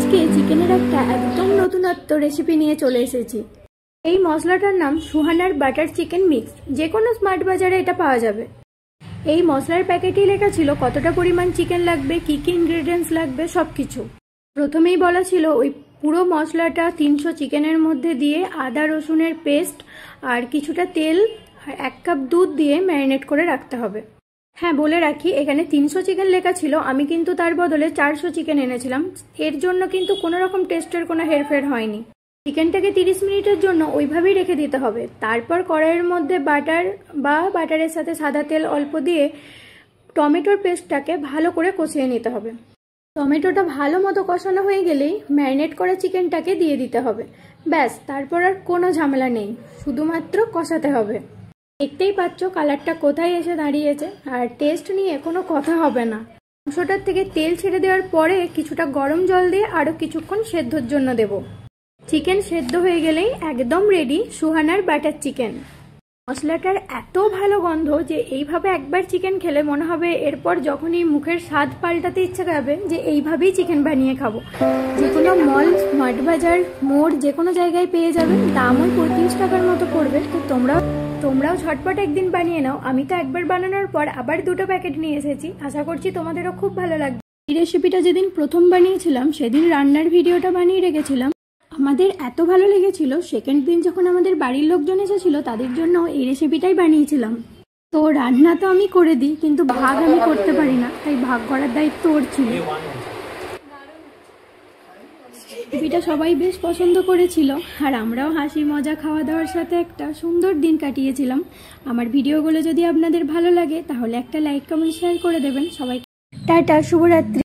আজকে চিকেনের একটা একদম নতুনত্ব রেসিপি নিয়ে চলে এসেছি। এই মশলাটার নাম সুহানার বাটার চিকেন মিক্স। যে কোনো স্মার্ট বাজারে এটা পাওয়া যাবে। এই মশলার প্যাকেটেই লেখা ছিল কতটা পরিমাণ চিকেন লাগবে, কি কি ইনগ্রেডিয়েন্টস লাগবে, সবকিছু। প্রথমেই বলা ছিল ওই পুরো মশলাটা 300 চিকেনের মধ্যে দিয়ে আদা রসুনের পেস্ট আর কিছুটা তেল আর 1 কাপ দুধ দিয়ে ম্যারিনেট করে রাখতে হবে। হ্যাঁ, বলে রাখি, এখানে 300 চিকেন লেখা ছিল, আমি কিন্তু তার বদলে 400 চিকেন এনেছিলাম। এর জন্য কিন্তু কোনো রকম টেস্টের কোনো হেরফের হয়নি। চিকেনটাকে 30 মিনিটের জন্য ওইভাবেই রেখে দিতে হবে। তারপর কড়াইয়ের মধ্যে বাটার বা বাটারের সাথে সাদা তেল অল্প দিয়ে টমেটোর পেস্টটাকে ভালো করে কষিয়ে নিতে হবে। টমেটোটা ভালো মতো কষানো হয়ে গেলেই ম্যারিনেট করা চিকেনটাকে দিয়ে দিতে হবে। ব্যাস, তারপর আর কোনো ঝামেলা নেই, শুধুমাত্র কষাতে হবে। দেখতেই পাচ্ছ কালারটা কোথায় এসে দাঁড়িয়েছে। আর টেস্ট নিয়ে কোনো কথা হবে না। মাংসটার থেকে তেল ছেড়ে দেওয়ার পরে কিছুটা গরম জল দিয়ে আরও কিছুক্ষণ সেদ্ধর জন্য দেব। চিকেন সেদ্ধ হয়ে গেলেই একদম রেডি সুহানার বাটার চিকেন। মশলাটার এত ভালো গন্ধ যে এইভাবে একবার চিকেন খেলে মনে হবে এরপর যখনই মুখের স্বাদ পাল্টাতে ইচ্ছা করবে যে এইভাবেই চিকেন বানিয়ে খাবো। যে কোনো মল, স্মার্ট বাজার, মোড়, যে কোনো জায়গায় পেয়ে যাবেন। দামও 35 টাকার মতো পড়বে। তো তোমরাও ঝটপট একদিন বানিয়ে নাও। আমি তো একবার বানানোর পর আবার 2টো প্যাকেট নিয়ে এসেছি। আশা করছি তোমাদেরও খুব ভালো লাগবে। এই রেসিপিটা যেদিন প্রথম বানিয়েছিলাম সেদিন রান্নার ভিডিওটা বানিয়ে রেখেছিলাম। আমাদের এত ভালো লেগেছিল, সেকেন্ড দিন যখন আমাদের বাড়ির লোকজন এসেছিল তাদের জন্য এই রেসিপিটাই বানিয়েছিলাম। তো রান্না তো আমি করে দিই, কিন্তু ভাগ আমি করতে পারি না, তাই ভাগ করার দায়িত্ব ওর ছিল। রেসিপিটা সবাই বেশ পছন্দ করেছিল, আর আমরাও হাসি মজা খাওয়া দাওয়ার সাথে একটা সুন্দর দিন কাটিয়েছিলাম। আমার ভিডিওগুলো যদি আপনাদের ভালো লাগে তাহলে একটা লাইক, কমেন্ট, শেয়ার করে দেবেন। সবাই টাটা, শুভরাত্রি।